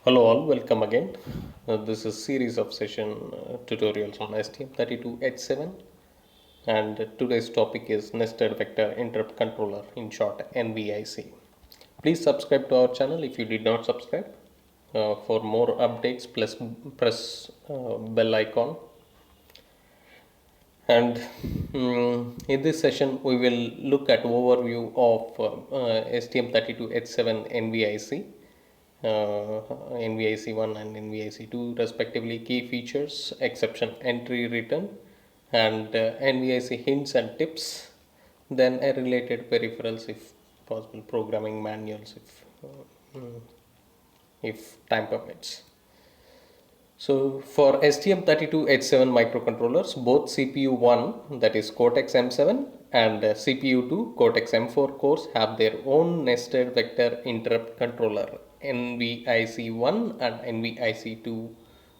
Hello all, welcome again. This is series of session tutorials on STM32H7 and today's topic is Nested Vector Interrupt Controller, in short NVIC. Please subscribe to our channel if you did not subscribe. For more updates, press bell icon. And in this session we will look at overview of STM32H7 NVIC. NVIC1 and NVIC2 respectively, key features, exception entry written, and NVIC hints and tips, then a related peripherals if possible, programming manuals if time permits. So for STM32H7 microcontrollers, both CPU1 that is Cortex M7 and CPU2 Cortex M4 cores have their own nested vector interrupt controller NVIC1 and NVIC2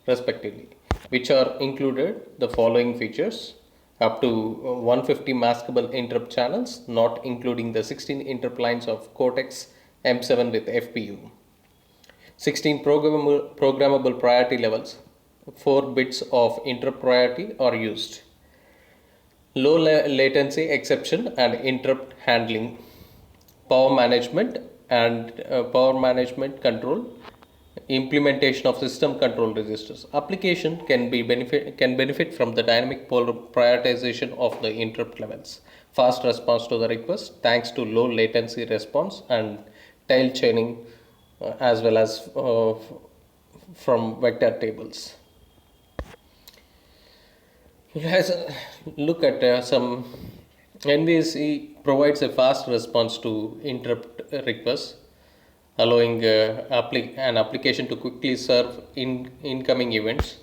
respectively, which are included the following features: up to 150 maskable interrupt channels, not including the 16 interrupt lines of Cortex M7 with FPU. 16 programmable priority levels, 4 bits of interrupt priority are used. Low latency exception and interrupt handling, power management control, implementation of system control registers. Application can benefit from the dynamic prioritization of the interrupt levels, fast response to the request thanks to low latency response, and tail chaining as well as from vector tables. Let's look at some. NVIC provides a fast response to interrupt requests, allowing an application to quickly serve incoming events.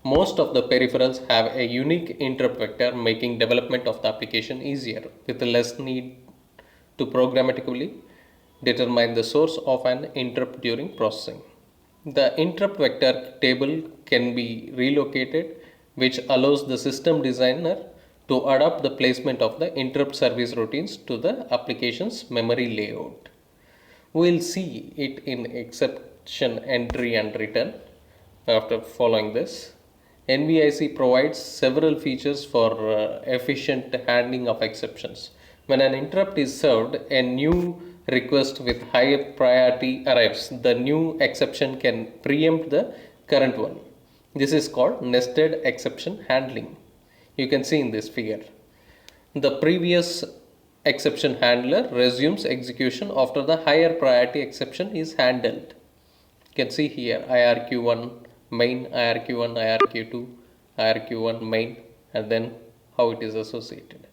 Most of the peripherals have a unique interrupt vector, making development of the application easier with less need to programmatically determine the source of an interrupt during processing. The interrupt vector table can be relocated, which allows the system designer to adapt the placement of the interrupt service routines to the application's memory layout. We will see it in exception entry and return. After following this, NVIC provides several features for efficient handling of exceptions. When an interrupt is served, a new request with high priority arrives. The new exception can preempt the current one. This is called nested exception handling. You can see in this figure. The previous exception handler resumes execution after the higher priority exception is handled. You can see here IRQ1 main, IRQ1, IRQ2, IRQ1 main, and then how it is associated.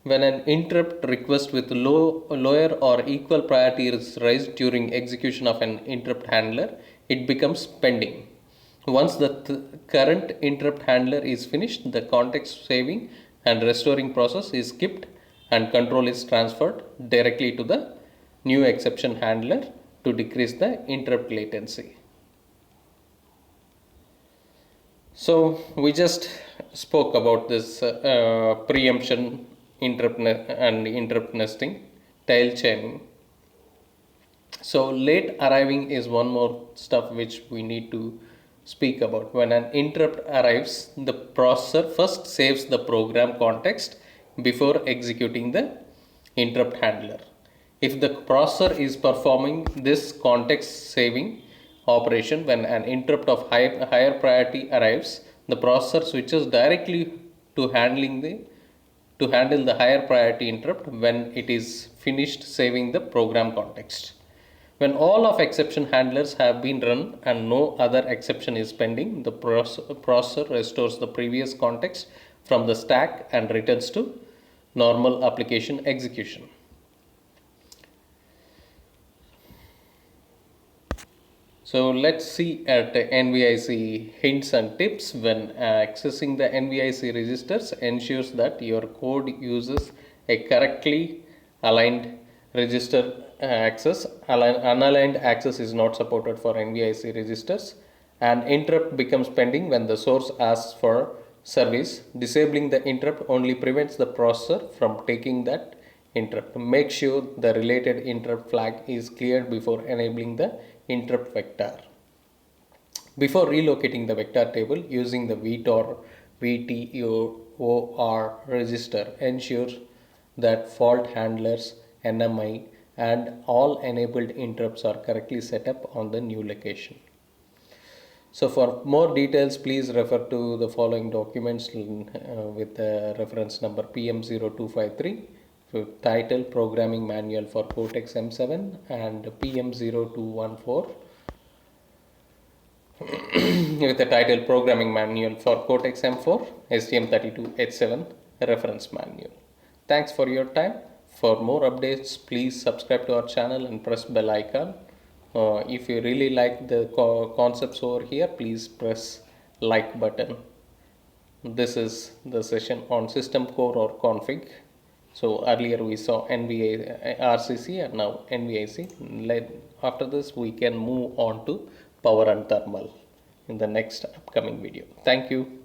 When an interrupt request with lower or equal priority is raised during execution of an interrupt handler, it becomes pending. Once the current interrupt handler is finished, the context saving and restoring process is skipped and control is transferred directly to the new exception handler to decrease the interrupt latency. So we just spoke about this preemption, interrupt nesting, tail chaining. So late arriving is one more stuff which we need to speak about. When an interrupt arrives, the processor first saves the program context before executing the interrupt handler. If the processor is performing this context saving operation when an interrupt of higher priority arrives, the processor switches directly to handle the higher priority interrupt when it is finished saving the program context. When all of exception handlers have been run and no other exception is pending, the processor restores the previous context from the stack and returns to normal application execution. So let's see at NVIC hints and tips. When accessing the NVIC registers, ensures that your code uses a correctly aligned register access. Unaligned access is not supported for NVIC registers. An interrupt becomes pending when the source asks for service. Disabling the interrupt only prevents the processor from taking that interrupt. Make sure the related interrupt flag is cleared before enabling the interrupt vector. Before relocating the vector table using the VTOR register, ensure that fault handlers, NMI, and all enabled interrupts are correctly set up on the new location. So for more details, please refer to the following documents with the reference number PM0253, with title Programming Manual for Cortex M7, and PM0214 with the title Programming Manual for Cortex M4, STM32H7 reference manual. Thanks for your time. For more updates, please subscribe to our channel and press bell icon. If you really like the concepts over here, please press like button. This is the session on system core or config. So earlier we saw NVIC RCC and now NVIC. After this we can move on to power and thermal in the next upcoming video. Thank you.